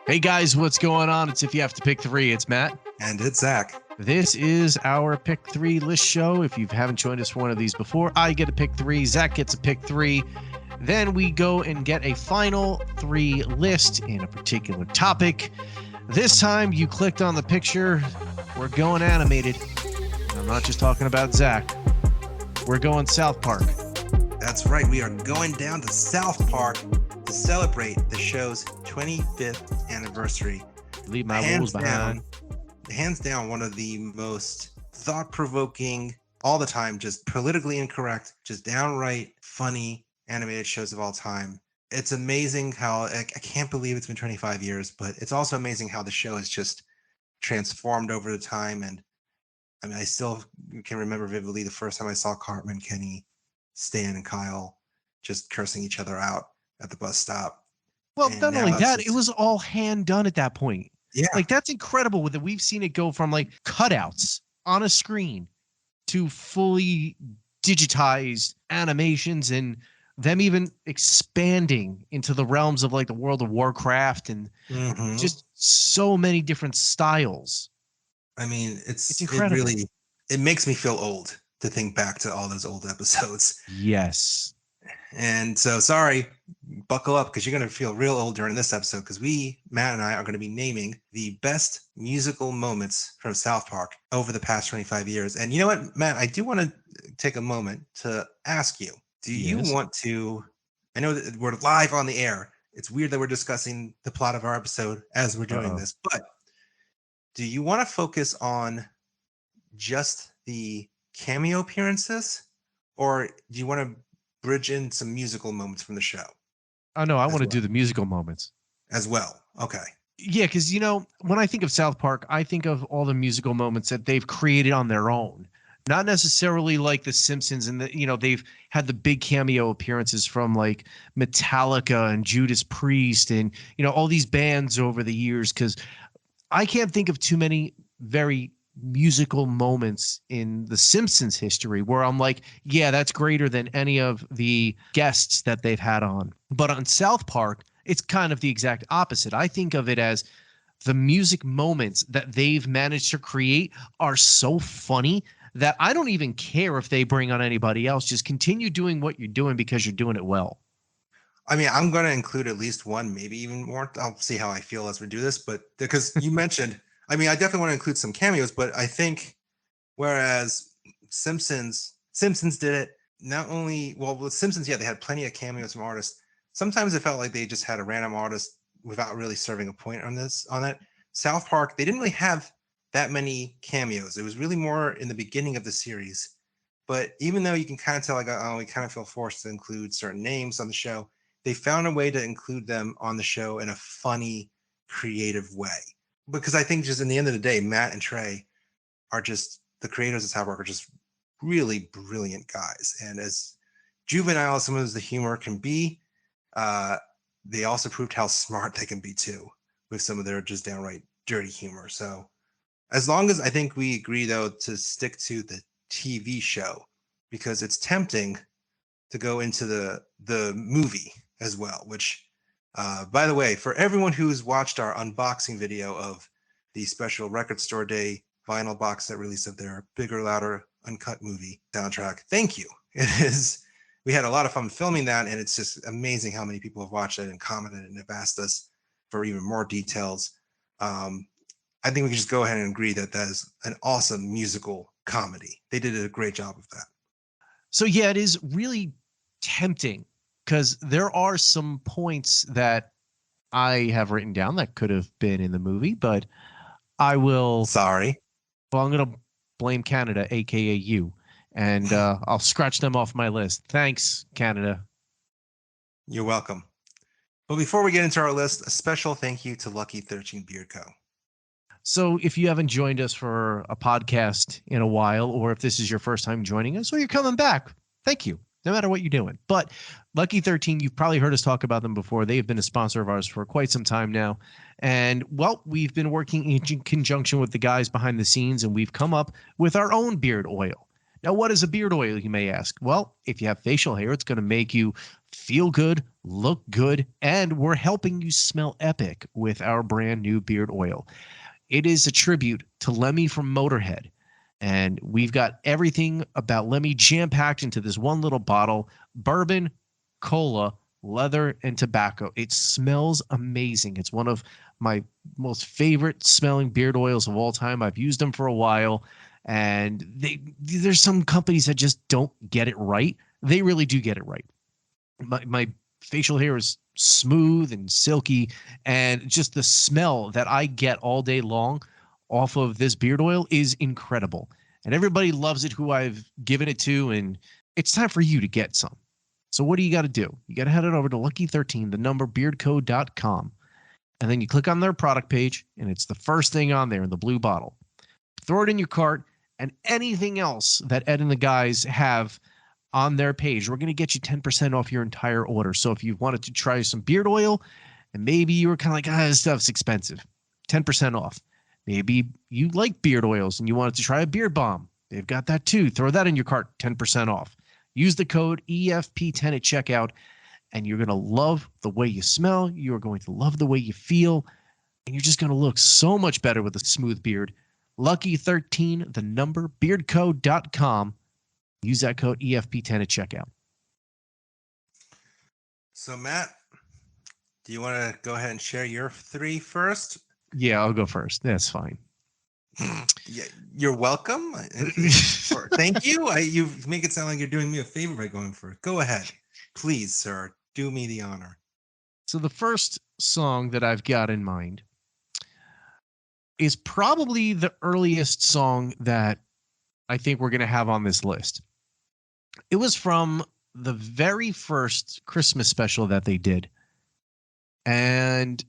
Hey guys, what's going on? It's If You Have to Pick Three. It's Matt. And it's Zach. This is our Pick Three list show. If you haven't joined us for one of these before, I get a pick three, Zach gets a pick three. Then we go and get a final three list in a particular topic. This time you clicked on the picture. We're going animated. I'm not just talking about Zach. We're going South Park. That's right. We are going down to South Park to celebrate the show's 25th anniversary. Leave my rules behind. Hands down, one of the most thought-provoking, all the time, just politically incorrect, just downright funny animated shows of all time. It's amazing how, I can't believe it's been 25 years, but it's also amazing how the show has just transformed over the time. And I mean, I still can remember vividly the first time I saw Cartman, Kenny, Stan, and Kyle just cursing each other out at the bus stop. Well, not only that, it was all hand done at that point. Yeah. Like, that's incredible with it. We've seen it go from like cutouts on a screen to fully digitized animations and them even expanding into the realms of like the World of Warcraft and just so many different styles. I mean, it's incredible. It makes me feel old to think back to all those old episodes. Yes. And so, sorry, buckle up, because you're going to feel real old during this episode, because Matt and I, are going to be naming the best musical moments from South Park over the past 25 years. And you know what, Matt, I do want to take a moment to ask you, do you want to, I know that we're live on the air. It's weird that we're discussing the plot of our episode as we're doing this, but do you want to focus on just the cameo appearances, or do you want to bridge in some musical moments from the show? Oh, no, I want to do the musical moments as well. Okay. Yeah, because, you know, when I think of South Park, I think of all the musical moments that they've created on their own. Not necessarily like The Simpsons, and they've had the big cameo appearances from like Metallica and Judas Priest and, all these bands over the years, because I can't think of too many very musical moments in The Simpsons history where I'm like, yeah, that's greater than any of the guests that they've had on. But on South Park, it's kind of the exact opposite. I think of it as the music moments that they've managed to create are so funny that I don't even care if they bring on anybody else. Just continue doing what you're doing because you're doing it well. I mean, I'm going to include at least one, maybe even more. I'll see how I feel as we do this. But because you mentioned, I mean, I definitely want to include some cameos, but I think whereas Simpsons did it not only, well, with Simpsons, yeah, they had plenty of cameos from artists. Sometimes it felt like they just had a random artist without really serving a point on that. South Park, they didn't really have that many cameos. It was really more in the beginning of the series. But even though you can kind of tell, like, oh, we kind of feel forced to include certain names on the show, they found a way to include them on the show in a funny, creative way. Because I think just in the end of the day, Matt and Trey are just, the creators of South Park are just really brilliant guys. And as juvenile as some of the humor can be, they also proved how smart they can be too, with some of their just downright dirty humor. So as long as I think we agree, though, to stick to the TV show, because it's tempting to go into the movie as well, which, by the way, for everyone who's watched our unboxing video of the special Record Store Day vinyl box set release of their Bigger, Louder, Uncut movie soundtrack, thank you. We had a lot of fun filming that, and it's just amazing how many people have watched it and commented and have asked us for even more details. I think we can just go ahead and agree that that is an awesome musical comedy. They did a great job of that. So yeah, it is really tempting, because there are some points that I have written down that could have been in the movie, but I will. Sorry. Well, I'm going to blame Canada, aka you, and I'll scratch them off my list. Thanks, Canada. You're welcome. But before we get into our list, a special thank you to Lucky 13 Beard Co. So if you haven't joined us for a podcast in a while, or if this is your first time joining us, or you're coming back, thank you, no matter what you're doing. But Lucky 13, you've probably heard us talk about them before. They've been a sponsor of ours for quite some time now. And, well, we've been working in conjunction with the guys behind the scenes, and we've come up with our own beard oil. Now, what is a beard oil, you may ask? Well, if you have facial hair, it's going to make you feel good, look good, and we're helping you smell epic with our brand new beard oil. It is a tribute to Lemmy from Motorhead. And we've got everything about Lemmy jam-packed into this one little bottle: bourbon, cola, leather, and tobacco. It smells amazing. It's one of my most favorite smelling beard oils of all time. I've used them for a while, and there's some companies that just don't get it right. They really do get it right. My facial hair is smooth and silky, and just the smell that I get all day long off of this beard oil is incredible. And everybody loves it who I've given it to, and it's time for you to get some. So what do you got to do? You got to head on over to Lucky13, the number beardco.com, and then you click on their product page, and it's the first thing on there in the blue bottle. Throw it in your cart, and anything else that Ed and the guys have on their page, we're going to get you 10% off your entire order. So if you wanted to try some beard oil, and maybe you were kind of like, this stuff's expensive, 10% off. Maybe you like beard oils and you wanted to try a beard balm. They've got that too. Throw that in your cart, 10% off. Use the code EFP10 at checkout, and you're going to love the way you smell. You're going to love the way you feel, and you're just going to look so much better with a smooth beard. Lucky13, the number beardco.com. Use that code EFP10 at checkout. So, Matt, do you want to go ahead and share your 3 first? Yeah, I'll go first. That's fine. Yeah, you're welcome. Thank you. You make it sound like you're doing me a favor by going for it. Go ahead. Please, sir. Do me the honor. So the first song that I've got in mind is probably the earliest song that I think we're going to have on this list. It was from the very first Christmas special that they did. And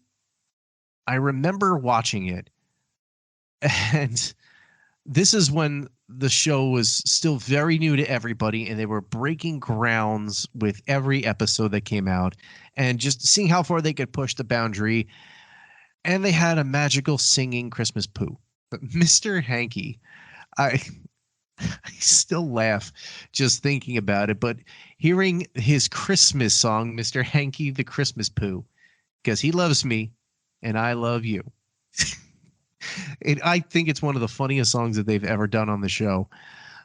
I remember watching it. And this is when the show was still very new to everybody, and they were breaking grounds with every episode that came out and just seeing how far they could push the boundary. And they had a magical singing Christmas poo. But Mr. Hanky, I still laugh just thinking about it, but hearing his Christmas song, Mr. Hanky the Christmas Poo, because he loves me and I love you. I think it's one of the funniest songs that they've ever done on the show.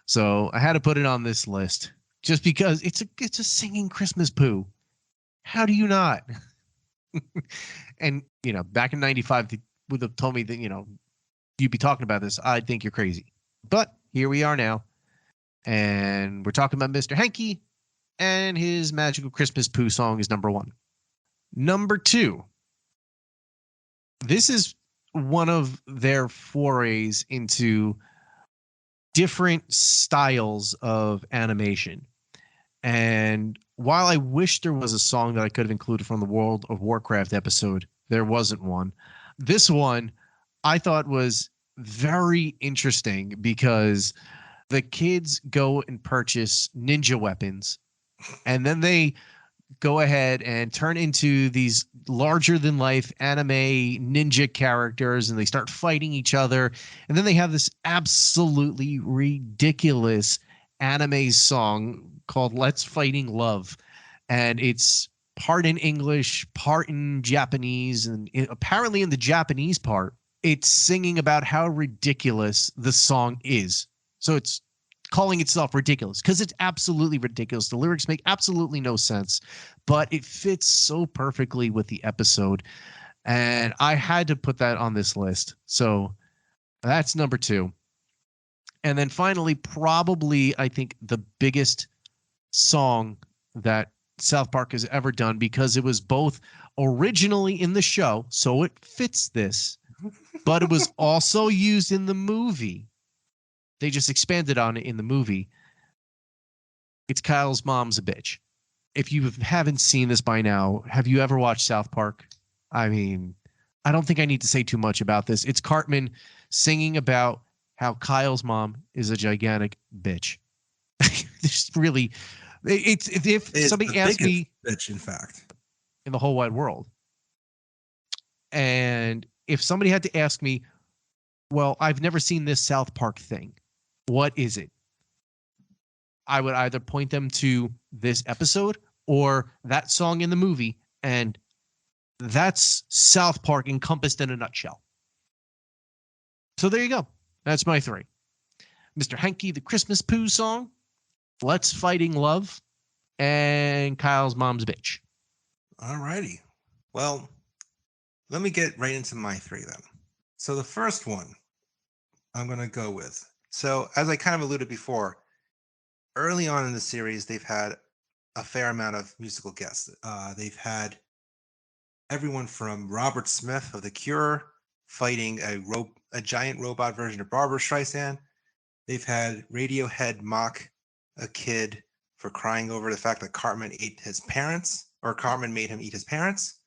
So I had to put it on this list just because it's a singing Christmas poo. How do you not? And, back in 95, they would have told me that, you'd be talking about this. I'd think you're crazy. But here we are now. And we're talking about Mr. Hanky, and his magical Christmas poo song is number 1. Number 2. This is one of their forays into different styles of animation. And while I wish there was a song that I could have included from the World of Warcraft episode, there wasn't one. This one I thought was very interesting because the kids go and purchase ninja weapons, and then they go ahead and turn into these larger than life anime ninja characters, and they start fighting each other. And then they have this absolutely ridiculous anime song called Let's Fighting Love. And it's part in English, part in Japanese. And apparently in the Japanese part, it's singing about how ridiculous the song is. So it's calling itself ridiculous because it's absolutely ridiculous. The lyrics make absolutely no sense, but it fits so perfectly with the episode. And I had to put that on this list. So that's number 2. And then finally, probably, I think the biggest song that South Park has ever done, because it was both originally in the show, so it fits this, but it was also used in the movie. They just expanded on it in the movie. It's Kyle's Mom's a Bitch. If you haven't seen this by now, have you ever watched South Park? I mean, I don't think I need to say too much about this. It's Cartman singing about how Kyle's mom is a gigantic bitch. It's really, it's if somebody asked me, bitch, in fact, in the whole wide world. And if somebody had to ask me, well, I've never seen this South Park thing, what is it? I would either point them to this episode or that song in the movie, and that's South Park encompassed in a nutshell. So there you go. That's my three. Mr. Hanky, the Christmas Pooh song, Let's Fighting Love, and Kyle's Mom's Bitch. All righty. Well, let me get right into my three then. So the first one I'm going to go with. So as I kind of alluded before, early on in the series, they've had a fair amount of musical guests. They've had everyone from Robert Smith of The Cure fighting a giant robot version of Barbra Streisand. They've had Radiohead mock a kid for crying over the fact that Cartman ate his parents, or Cartman made him eat his parents.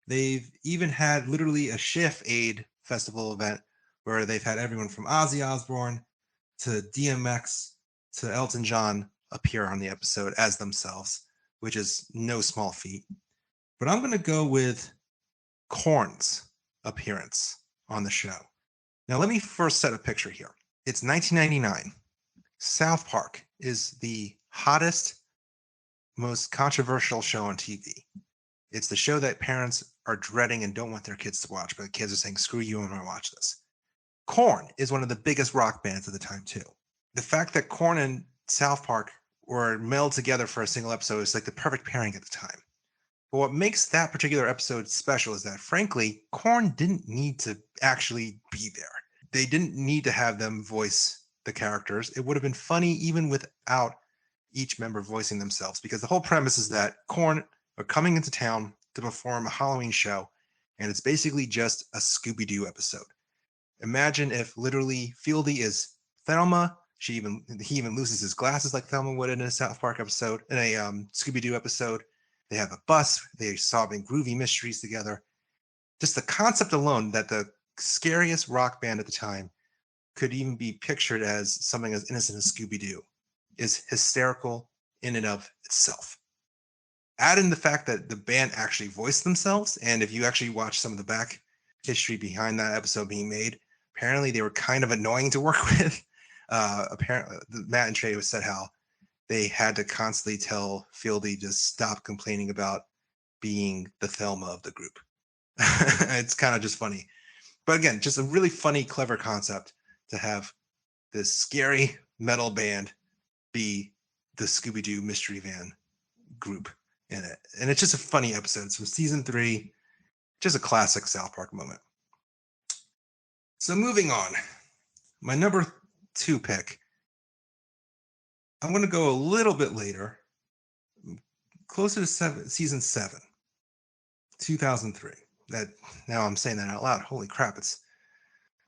They've even had literally a Schiff Aid festival event where they've had everyone from Ozzy Osbourne to DMX to Elton John appear on the episode as themselves, which is no small feat. But I'm going to go with Korn's appearance on the show. Now, let me first set a picture here. It's 1999. South Park is the hottest, most controversial show on TV. It's the show that parents are dreading and don't want their kids to watch, but the kids are saying, screw you, I'm going to watch this. Korn is one of the biggest rock bands at the time, too. The fact that Korn and South Park were melded together for a single episode is like the perfect pairing at the time. But what makes that particular episode special is that, frankly, Korn didn't need to actually be there. They didn't need to have them voice the characters. It would have been funny even without each member voicing themselves, because the whole premise is that Korn are coming into town to perform a Halloween show, and it's basically just a Scooby-Doo episode. Imagine if literally Fieldy is Thelma. He even loses his glasses like Thelma would in a South Park episode, in a Scooby-Doo episode. They have a bus. They're solving groovy mysteries together. Just the concept alone that the scariest rock band at the time could even be pictured as something as innocent as Scooby-Doo is hysterical in and of itself. Add in the fact that the band actually voiced themselves, and if you actually watch some of the back history behind that episode being made, apparently they were kind of annoying to work with. Apparently, Matt and Trey said how they had to constantly tell Fieldy to stop complaining about being the Thelma of the group. It's kind of just funny. But again, just a really funny, clever concept to have this scary metal band be the Scooby-Doo Mystery Van group in it. And it's just a funny episode. It's from season 3, just a classic South Park moment. So moving on, my number 2 pick, I'm going to go a little bit later, closer to season 7, 2003. That now I'm saying that out loud. Holy crap, it's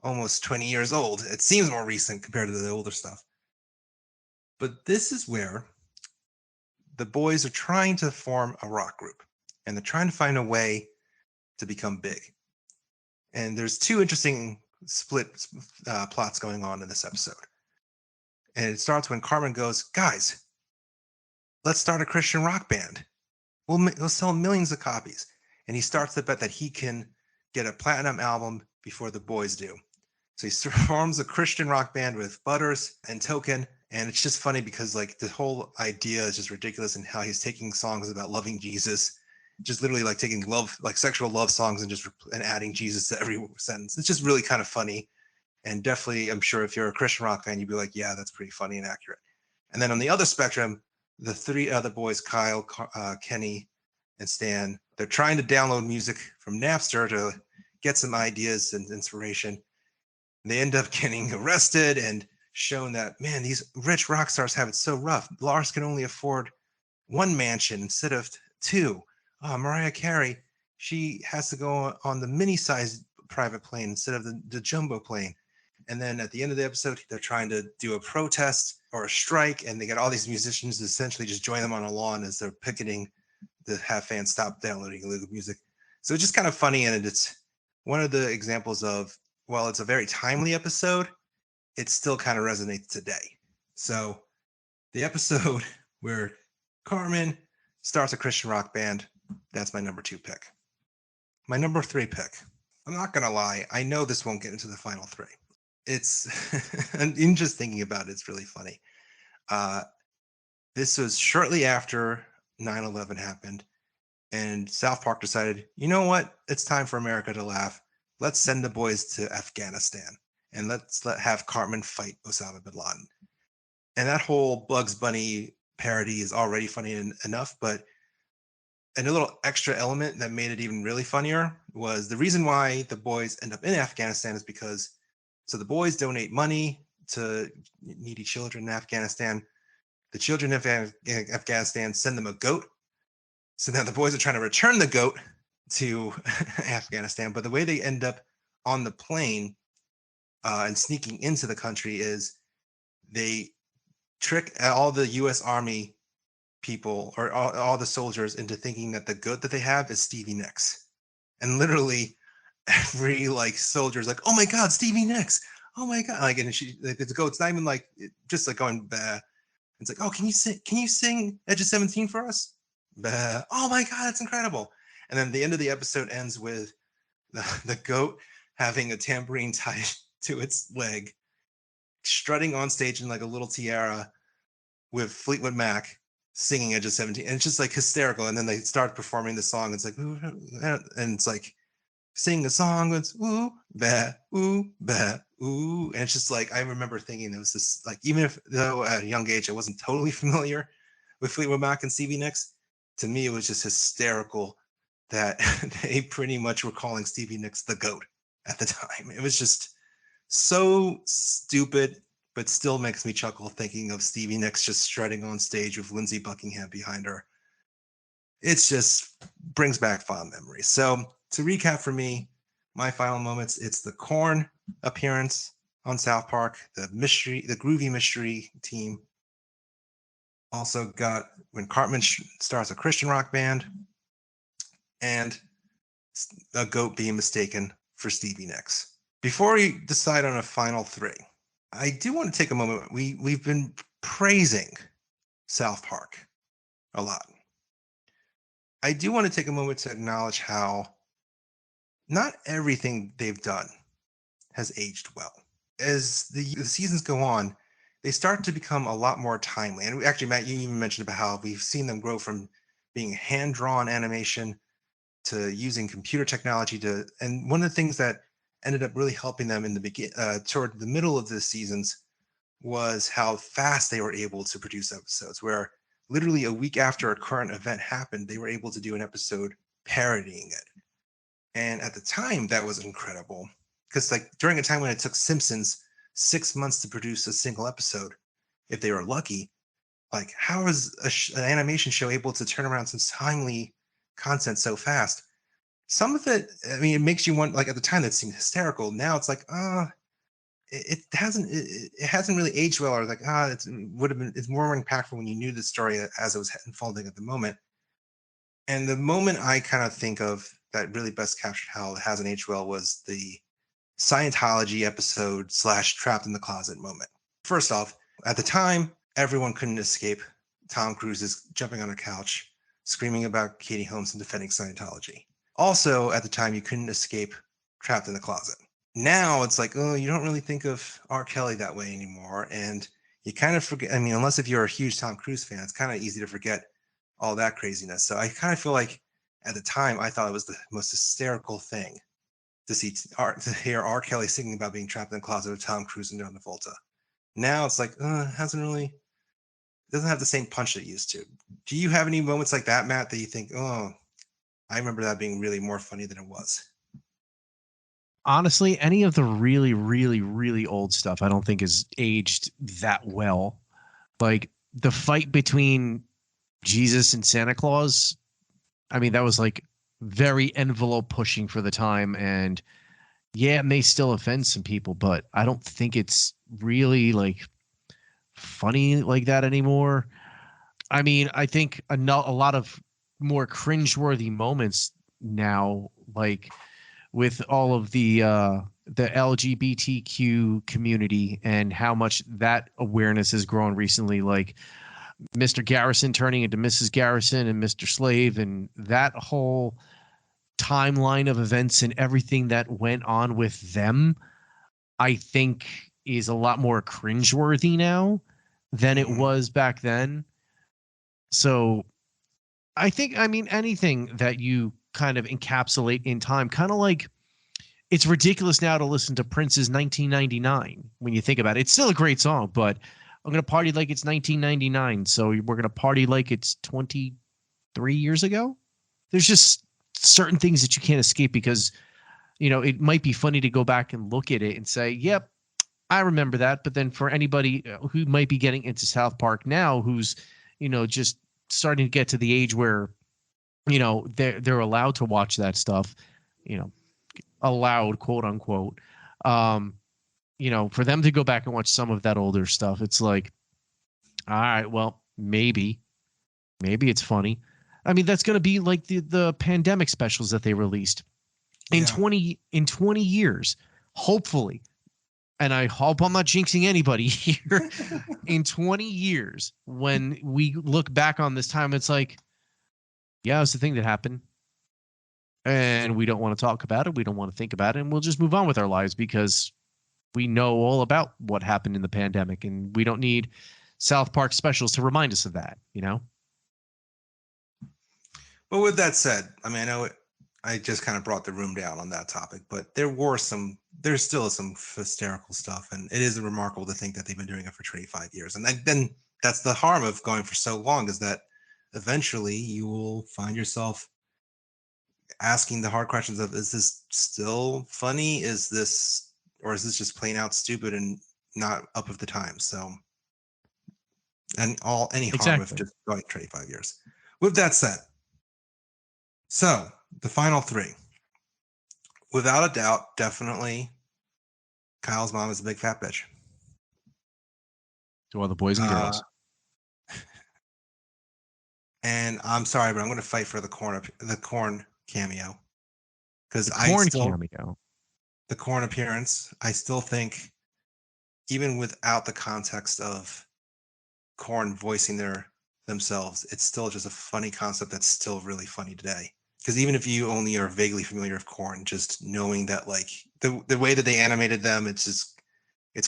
almost 20 years old. It seems more recent compared to the older stuff. But this is where the boys are trying to form a rock group, and they're trying to find a way to become big. And there's 2 interesting split plots going on in this episode. And it starts when Cartman goes, guys, let's start a Christian rock band. We'll sell millions of copies. And he starts to bet that he can get a platinum album before the boys do. So he forms a Christian rock band with Butters and Token. And it's just funny because like the whole idea is just ridiculous, and how he's taking songs about loving Jesus, just literally like taking love, like sexual love songs, and adding Jesus to every sentence. It's just really kind of funny. And definitely, I'm sure if you're a Christian rock fan, you'd be like, yeah, that's pretty funny and accurate. And then on the other spectrum, the 3 other boys, Kyle, Kenny, and Stan, they're trying to download music from Napster to get some ideas and inspiration. And they end up getting arrested and shown that, man, these rich rock stars have it so rough. Lars can only afford 1 mansion instead of 2. Oh, Mariah Carey, she has to go on the mini-sized private plane instead of the jumbo plane. And then at the end of the episode, they're trying to do a protest or a strike, and they get all these musicians to essentially just join them on a lawn as they're picketing to have fans stop downloading illegal music. So it's just kind of funny, and it's one of the examples of, while it's a very timely episode, it still kind of resonates today. So the episode where Cartman starts a Christian rock band, that's my number 2 pick. My number 3 pick, I'm not going to lie, I know this won't get into the final 3. It's, and in just thinking about it, it's really funny. This was shortly after 9/11 happened, and South Park decided, you know what? It's time for America to laugh. Let's send the boys to Afghanistan and have Cartman fight Osama bin Laden. And that whole Bugs Bunny parody is already funny enough, but and a little extra element that made it even really funnier was the reason why the boys end up in Afghanistan is because so the boys donate money to needy children in Afghanistan. The children of Afghanistan send them a goat. So now the boys are trying to return the goat to Afghanistan, but the way they end up on the plane and sneaking into the country is they trick all the U.S. Army people or all the soldiers into thinking that the goat that they have is Stevie Nicks, and literally every like soldier's like, "Oh my God, Stevie Nicks! Oh my God!" Like, and the goat's not even like just like going bah. It's like, "Oh, can you sing? Can you sing Edge of 17 for us?" Bah. Oh my God, that's incredible! And then the end of the episode ends with the goat having a tambourine tied to its leg, strutting on stage in like a little tiara with Fleetwood Mac singing Edge of 17. And it's just like hysterical. And then they start performing the song. It's like, and it's like sing the song. It's ooh, bah, ooh. And it's just like, I remember thinking it was this, like, even if though at a young age I wasn't totally familiar with Fleetwood Mac and Stevie Nicks, to me it was just hysterical that they pretty much were calling Stevie Nicks the GOAT at the time. It was just so stupid, but still makes me chuckle thinking of Stevie Nicks just strutting on stage with Lindsey Buckingham behind her. It's just brings back fond memories. So to recap for me, my final moments, it's the Korn appearance on South Park, the groovy mystery team. Also got when Cartman starts a Christian rock band, and a goat being mistaken for Stevie Nicks. Before we decide on a final three, I do want to take a moment. We've been praising South Park a lot. I do want to take a moment to acknowledge how not everything they've done has aged well. As the seasons go on, they start to become a lot more timely. And actually, Matt, you even mentioned about how we've seen them grow from being hand-drawn animation to using computer technology to, and one of the things that ended up really helping them in the toward the middle of the seasons was how fast they were able to produce episodes, where literally a week after a current event happened, they were able to do an episode parodying it. And at the time, that was incredible because, like, during a time when it took Simpsons 6 months to produce a single episode, if they were lucky, like, how is an animation show able to turn around some timely content so fast? Some of it, I mean, it makes you want, like, at the time that seemed hysterical. Now it's like, it hasn't really aged well, or like, it's more impactful when you knew the story as it was unfolding at the moment. And the moment I kind of think of that really best captured how it hasn't aged well was the Scientology episode / trapped in the closet moment. First off, at the time, everyone couldn't escape Tom Cruise's jumping on a couch, screaming about Katie Holmes and defending Scientology. Also, at the time, you couldn't escape trapped in the closet. Now it's like, oh, you don't really think of R. Kelly that way anymore. And you kind of forget, I mean, unless if you're a huge Tom Cruise fan, it's kind of easy to forget all that craziness. So I kind of feel like at the time, I thought it was the most hysterical thing to hear R. Kelly singing about being trapped in the closet with Tom Cruise and John Travolta. Now it's like, it doesn't have the same punch that it used to. Do you have any moments like that, Matt, that you think, oh, I remember that being really more funny than it was? Honestly, any of the really, really, really old stuff, I don't think is aged that well. Like the fight between Jesus and Santa Claus, I mean, that was like very envelope pushing for the time. And yeah, it may still offend some people, but I don't think it's really like funny like that anymore. I mean, I think a lot of more cringeworthy moments now, like with all of the LGBTQ community and how much that awareness has grown recently, like Mr. Garrison turning into Mrs. Garrison and Mr. Slave, and that whole timeline of events and everything that went on with them, I think is a lot more cringeworthy now than it was back then. So I mean, anything that you kind of encapsulate in time, kind of like it's ridiculous now to listen to Prince's 1999 when you think about it. It's still a great song, but I'm going to party like it's 1999. So we're going to party like it's 23 years ago. There's just certain things that you can't escape because, it might be funny to go back and look at it and say, yep, I remember that. But then for anybody who might be getting into South Park now, who's, just starting to get to the age where, they're allowed to watch that stuff, you know, allowed, quote unquote. Um, for them to go back and watch some of that older stuff, it's like, all right, well, maybe it's funny. I mean, that's going to be like the pandemic specials that they released in Yeah. 20 years, hopefully. And I hope I'm not jinxing anybody here. In 20 years, when we look back on this time, it's like, yeah, it's the thing that happened. And we don't want to talk about it. We don't want to think about it. And we'll just move on with our lives because we know all about what happened in the pandemic. And we don't need South Park specials to remind us of that. But with that said, I mean, I know I just kind of brought the room down on that topic, but there's still some hysterical stuff, and it is remarkable to think that they've been doing it for 25 years. And then that's the harm of going for so long, is that eventually you will find yourself asking the hard questions of, is this still funny? Or is this just plain out stupid and not up of the times? So, and any harm of Exactly. just going 25 years. With that said, so the final three, without a doubt, definitely Kyle's mom is a big fat bitch. To all the boys and Uh, girls. and I'm sorry, but I'm going to fight for the corn cameo, because The corn cameo. the corn appearance, I still think, even without the context of corn voicing themselves, it's still just a funny concept that's still really funny today. Because even if you only are vaguely familiar with corn, just knowing that, like, the way that they animated them, it's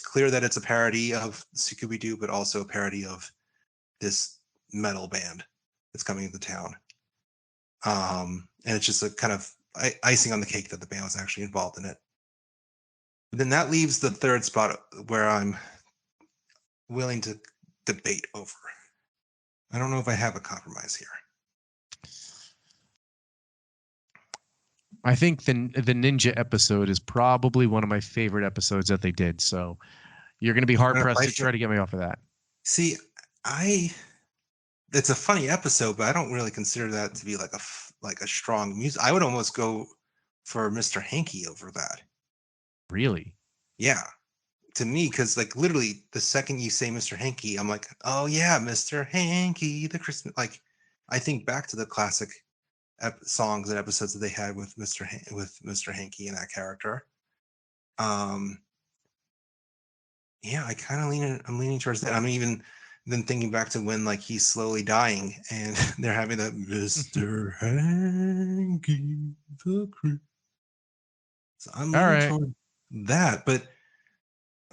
clear that it's a parody of Scooby Doo, but also a parody of this metal band that's coming into town. And it's just a kind of icing on the cake that the band was actually involved in it. But then that leaves the third spot where I'm willing to debate over. I don't know if I have a compromise here. I think the ninja episode is probably one of my favorite episodes that they did. So you're going to be You're hard gonna pressed fight to for. try to get me off of that. See, I it's a funny episode, but I don't really consider that to be like a strong music. I would almost go for Mr. Hanky over that. Really? Yeah, to me, because like literally the second you say Mr. Hanky, I'm like, oh yeah, Mr. Hanky, the Christmas. Like, I think back to the classic songs and episodes that they had with Mr. Hanky and that character. Um, yeah, I kind of I'm leaning towards that. I'm even then thinking back to when, like, he's slowly dying and they're having that Mr. Hanky the Creep. So I'm All leaning right. toward that. But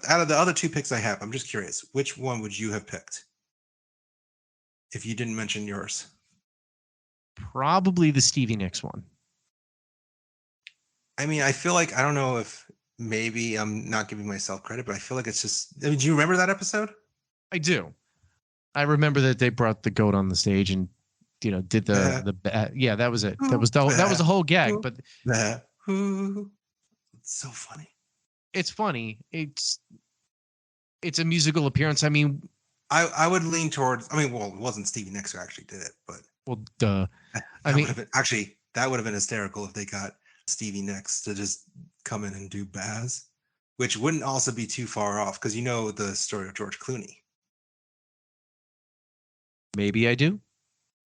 out of the other two picks I have, I'm just curious, which one would you have picked if you didn't mention yours? Probably the Stevie Nicks one. I mean, I feel like, I don't know if maybe I'm not giving myself credit, but I feel like it's just. I mean, do you remember that episode? I do. I remember that they brought the goat on the stage and did Bah, yeah, that was it. ooh, That was bah, the whole gag. ooh, But bah, ooh. It's so funny. it's funny. It's a musical appearance. I mean, I would lean towards. I mean, well, it wasn't Stevie Nicks who actually did it, but well, duh. I that would mean, have been hysterical if they got Stevie Nicks to just come in and do Baz, which wouldn't also be too far off, because you know the story of George Clooney. maybe I do.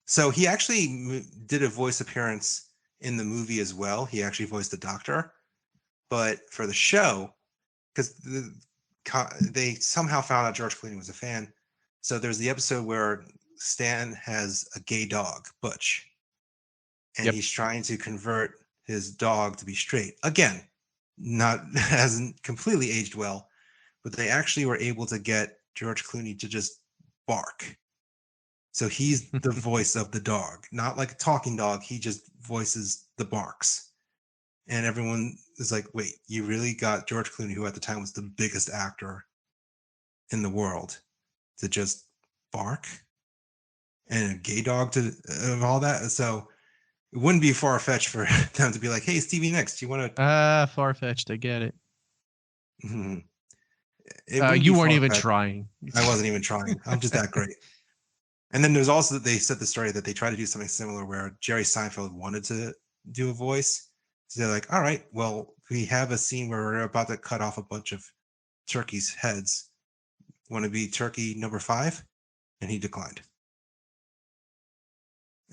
So he actually did a voice appearance in the movie as well. He actually voiced the Doctor, but for the show, because they somehow found out George Clooney was a fan. So there's the episode where Stan has a gay dog, Butch, and Yep. he's trying to convert his dog to be straight. Again, not hasn't completely aged well, but they actually were able to get George Clooney to just bark So he's the voice of the dog, not like a talking dog. He just voices the barks. And everyone is like, wait, you really got George Clooney, who at the time was the biggest actor in the world, to just bark, and a gay dog to of all that. So it wouldn't be far-fetched for them to be like, hey, Stevie Nicks, do you want to Far-fetched, I get it. It wouldn't You be weren't even far-fetched. trying. I wasn't even trying. I'm just that great. And then there's also, they said the story that they tried to do something similar where Jerry Seinfeld wanted to do a voice. So they're like, all right, well, we have a scene where we're about to cut off a bunch of turkeys' heads. Want to be turkey number 5? And he declined.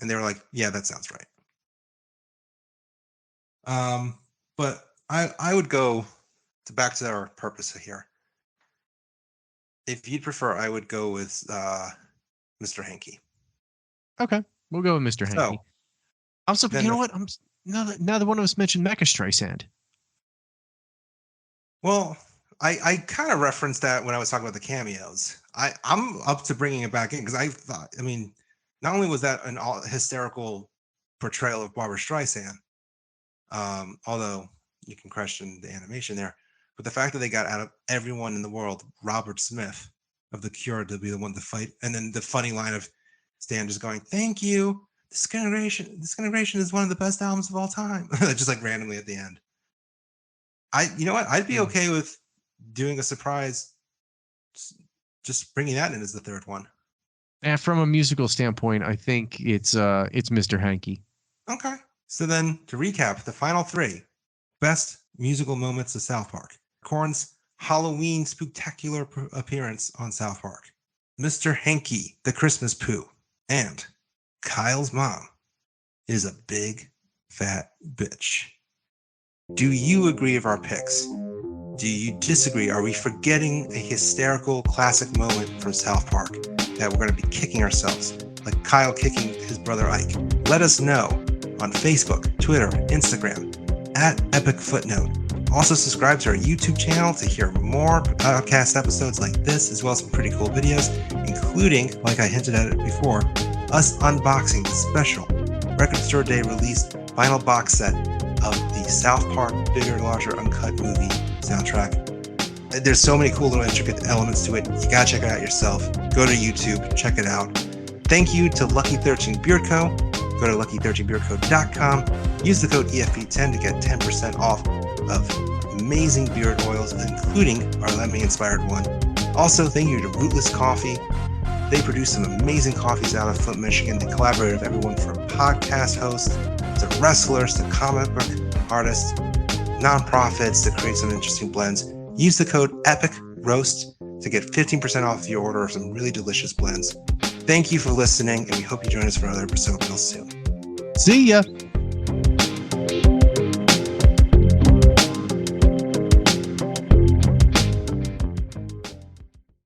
And they were like, yeah, that sounds right. But I would go back to our purpose here. If you'd prefer, I would go with Mr. Hanky. Okay, we'll go with Mr. Hanky. I'm so, you know what? Now that one of us mentioned Mecha Streisand. Well, I kind of referenced that when I was talking about the cameos. I'm up to bringing it back in because I thought, I mean, not only was that an hysterical portrayal of Barbara Streisand, although you can question the animation there, but the fact that they got out of everyone in the world, Robert Smith of The Cure, to be the one to fight, and then the funny line of Stan just going, "Thank you. This generation is one of the best albums of all time," just like randomly at the end. You know what? I'd be okay with doing a surprise, just bringing that in as the third one. And from a musical standpoint, I think it's Mr. Hanky. Okay. So then to recap, the final 3 best musical moments of South Park. Korn's Halloween spectacular appearance on South Park. Mr. Hanky, the Christmas poo. And Kyle's mom is a big fat bitch. Do you agree with our picks? Do you disagree? Are we forgetting a hysterical classic moment from South Park that we're going to be kicking ourselves, like Kyle kicking his brother Ike? Let us know on Facebook, Twitter, Instagram, at Epic Footnote. Also subscribe to our YouTube channel to hear more podcast episodes like this, as well as some pretty cool videos, including, like I hinted at it before, us unboxing the special Record Store Day released vinyl box set of the South Park Bigger, Larger, Uncut movie soundtrack. There's so many cool little intricate elements to it. You gotta check it out yourself. Go to YouTube, check it out. Thank you to Lucky 13 Beard Co. Go to lucky13beardco.com. Use the code EFP10 to get 10% off of amazing beard oils, including our Lemmy-inspired one. Also, thank you to Rootless Coffee. They produce some amazing coffees out of Flint, Michigan. They collaborate with everyone from podcast hosts to wrestlers to comic book artists, nonprofits to create some interesting blends. Use the code EPICROAST to get 15% off your order of some really delicious blends. Thank you for listening, and we hope you join us for another episode real soon. See ya!